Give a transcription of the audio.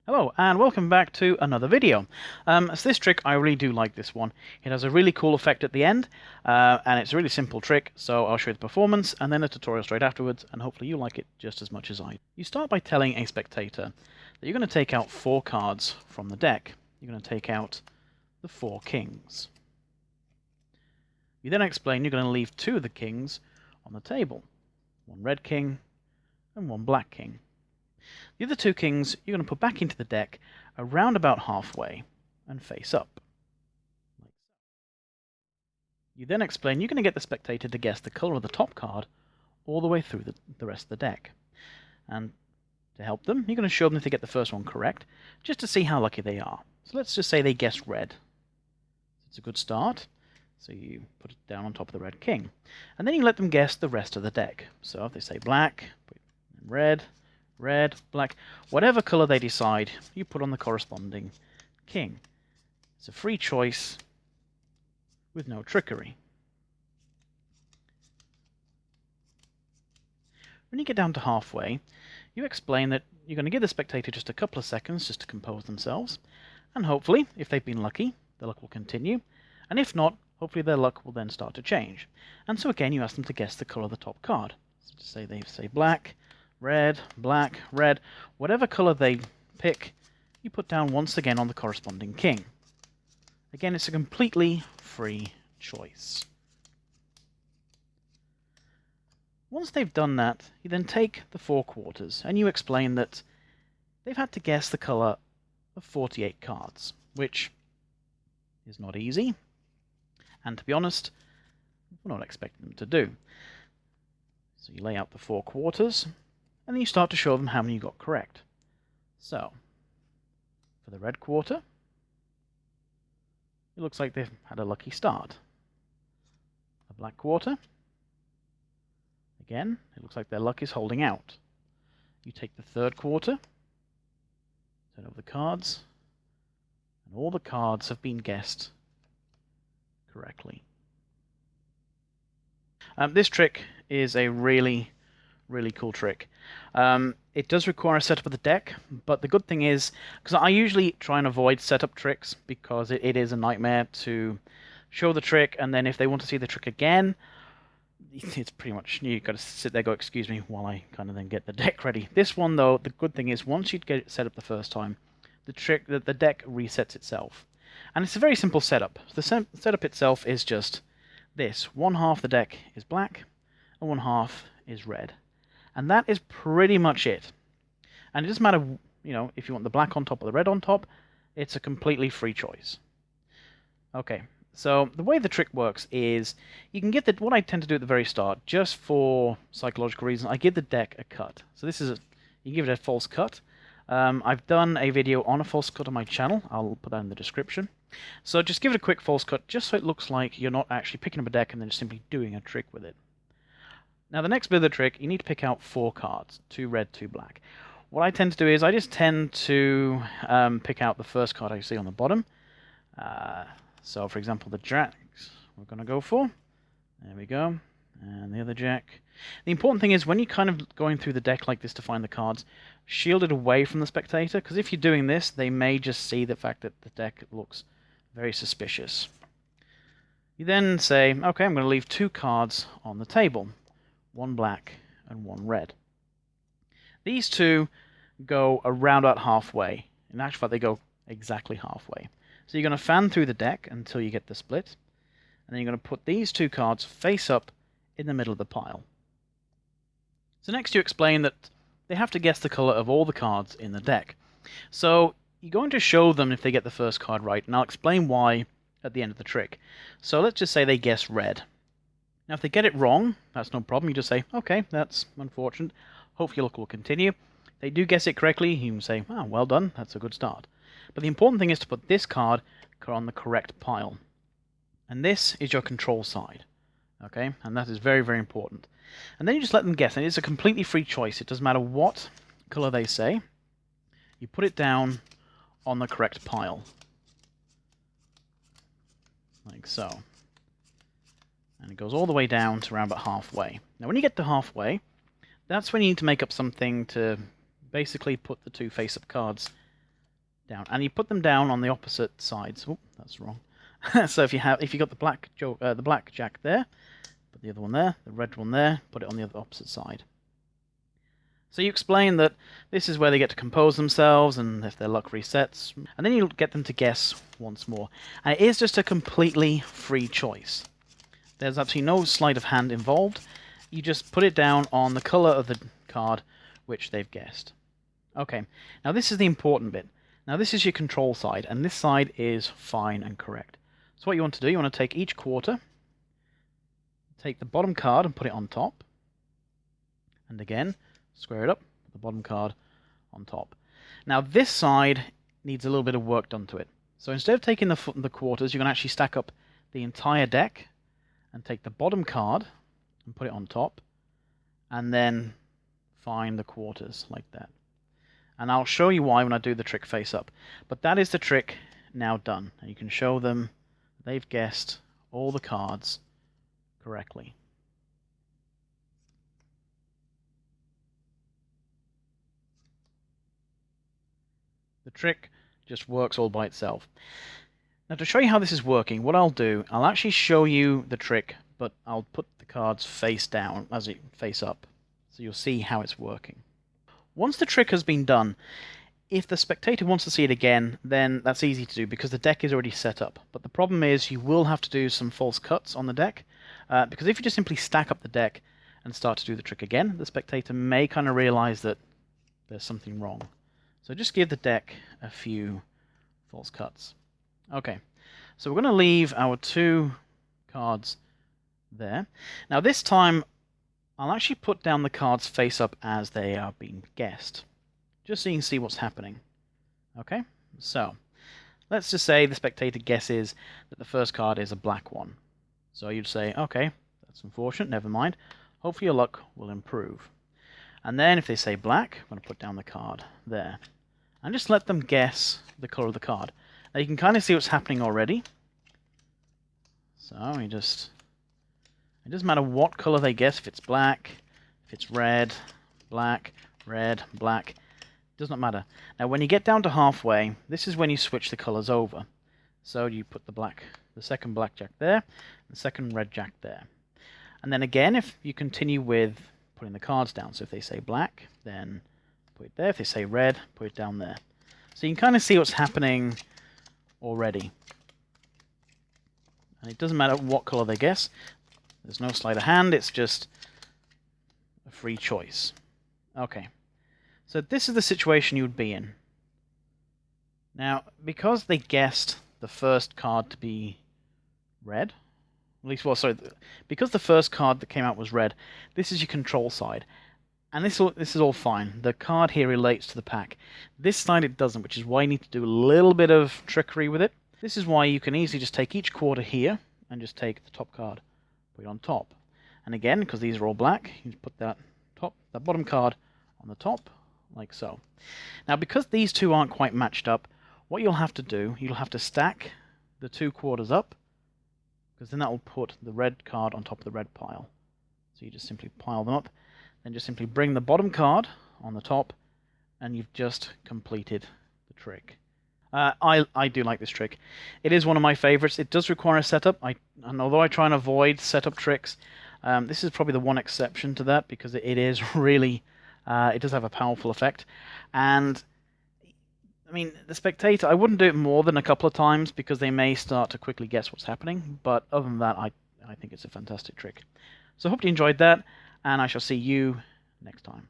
Hello and welcome back to another video. So this trick, I really do like this one. It has a really cool effect at the end, and it's a really simple trick, so I'll show you the performance and then a tutorial straight afterwards, and hopefully you like it just as much as I do. You start by telling a spectator that you're going to take out 4 cards from the deck. You're going to take out the 4 kings. You then explain you're going to leave 2 of the kings on the table. 1 red king and 1 black king. The other 2 kings you're going to put back into the deck around about halfway and face up. You then explain you're going to get the spectator to guess the colour of the top card all the way through the rest of the deck. And to help them, you're going to show them if they get the first one correct, just to see how lucky they are. So let's just say they guess red. It's a good start. So you put it down on top of the red king. And then you let them guess the rest of the deck. So if they say black, red, red, black, whatever colour they decide, you put on the corresponding king. It's a free choice with no trickery. When you get down to halfway, you explain that you're going to give the spectator just a couple of seconds just to compose themselves, and hopefully, if they've been lucky, their luck will continue, and if not, hopefully their luck will then start to change. And so again, you ask them to guess the colour of the top card. So to say they say black, red, black, red, whatever colour they pick, you put down once again on the corresponding king. Again, it's a completely free choice. Once they've done that, you then take the 4 quarters and you explain that they've had to guess the colour of 48 cards, which is not easy, and to be honest, we're not expecting them to do. So you lay out the 4 quarters, and then you start to show them how many you got correct. So, for the red quarter, it looks like they've had a lucky start. A black quarter, again, it looks like their luck is holding out. You take the 3rd quarter, turn over the cards, and all the cards have been guessed correctly. This trick is a really cool trick. It does require a setup of the deck, but the good thing is, because I usually try and avoid setup tricks because it is a nightmare to show the trick, and then if they want to see the trick again, it's pretty much, you've got to sit there and go, excuse me, while I kind of then get the deck ready. This one, though, the good thing is, once you get it set up the first time, the deck resets itself. And it's a very simple setup. The setup itself is just this. 1/2 of the deck is black, and 1/2 is red. And that is pretty much it. And it doesn't matter, if you want the black on top or the red on top, it's a completely free choice. Okay, so the way the trick works is, you can get what I tend to do at the very start, just for psychological reasons, I give the deck a cut. So this is you give it a false cut. I've done a video on a false cut on my channel. I'll put that in the description. So just give it a quick false cut, just so it looks like you're not actually picking up a deck and then just simply doing a trick with it. Now the next bit of the trick, you need to pick out 4 cards, 2 red, 2 black. What I tend to do is, I just tend to pick out the first card I see on the bottom. So for example, the jacks we're going to go for. There we go. And the other jack. The important thing is, when you're kind of going through the deck like this to find the cards, shield it away from the spectator, because if you're doing this, they may just see the fact that the deck looks very suspicious. You then say, okay, I'm going to leave 2 cards on the table. 1 black and 1 red. These 2 go around about halfway. In actual fact, they go exactly halfway. So you're going to fan through the deck until you get the split, and then you're going to put these 2 cards face up in the middle of the pile. So next you explain that they have to guess the colour of all the cards in the deck. So you're going to show them if they get the first card right, and I'll explain why at the end of the trick. So let's just say they guess red. Now if they get it wrong, that's no problem. You just say, okay, that's unfortunate. Hopefully your luck will continue. If they do guess it correctly, you can say, oh, well done, that's a good start. But the important thing is to put this card on the correct pile. And this is your control side. Okay, and that is very important. And then you just let them guess, and it's a completely free choice. It doesn't matter what colour they say. You put it down on the correct pile. Like so. And it goes all the way down to around about halfway. Now when you get to halfway, that's when you need to make up something to basically put the two face-up cards down. And you put them down on the opposite sides. Oh, that's wrong. So if you got the black jack there, put the other one there, the red one there, put it on the other opposite side. So you explain that this is where they get to compose themselves, and if their luck resets, and then you get them to guess once more. And it is just a completely free choice. There's absolutely no sleight of hand involved. You just put it down on the color of the card which they've guessed. Okay, now this is the important bit. Now this is your control side, and this side is fine and correct. So what you want to do, you want to take each quarter, take the bottom card and put it on top, and again, square it up, put the bottom card on top. Now this side needs a little bit of work done to it. So instead of taking the quarters, you can actually stack up the entire deck and take the bottom card and put it on top, and then find the quarters like that. And I'll show you why when I do the trick face up. But that is the trick now done. And you can show them they've guessed all the cards correctly. The trick just works all by itself. Now to show you how this is working, what I'll do, I'll actually show you the trick, but I'll put the cards face down, as it face up, so you'll see how it's working. Once the trick has been done, if the spectator wants to see it again, then that's easy to do because the deck is already set up. But the problem is you will have to do some false cuts on the deck, because if you just simply stack up the deck and start to do the trick again, the spectator may kind of realize that there's something wrong. So just give the deck a few false cuts. Okay, so we're going to leave our two cards there. Now this time, I'll actually put down the cards face up as they are being guessed, just so you can see what's happening. Okay, so let's just say the spectator guesses that the first card is a black one. So you'd say, okay, that's unfortunate, never mind. Hopefully your luck will improve. And then if they say black, I'm going to put down the card there. And just let them guess the color of the card. Now you can kind of see what's happening already. So it doesn't matter what color they guess, if it's black, if it's red, black, does not matter. Now when you get down to halfway, this is when you switch the colors over. So you put the second black jack there, the second red jack there. And then again, if you continue with putting the cards down, so if they say black, then put it there. If they say red, put it down there. So you can kind of see what's happening already. And it doesn't matter what color they guess. There's no sleight of hand, it's just a free choice. Okay, so this is the situation you would be in. Now, because they guessed the first card to be red, at least, well, sorry, because the first card that came out was red, this is your control side. And this is all fine. The card here relates to the pack. This side it doesn't, which is why you need to do a little bit of trickery with it. This is why you can easily just take each quarter here and just take the top card, put it on top. And again, because these are all black, you just put that bottom card on the top, like so. Now, because these two aren't quite matched up, what you'll have to do, you'll have to stack the two quarters up, because then that will put the red card on top of the red pile. So you just simply pile them up, then just simply bring the bottom card on the top, and you've just completed the trick. I do like this trick. It is one of my favorites. It does require a setup, and although I try and avoid setup tricks, this is probably the one exception to that, because it is really, it does have a powerful effect. And I mean, the spectator, I wouldn't do it more than a couple of times because they may start to quickly guess what's happening, but other than that, I think it's a fantastic trick. So I hope you enjoyed that, and I shall see you next time.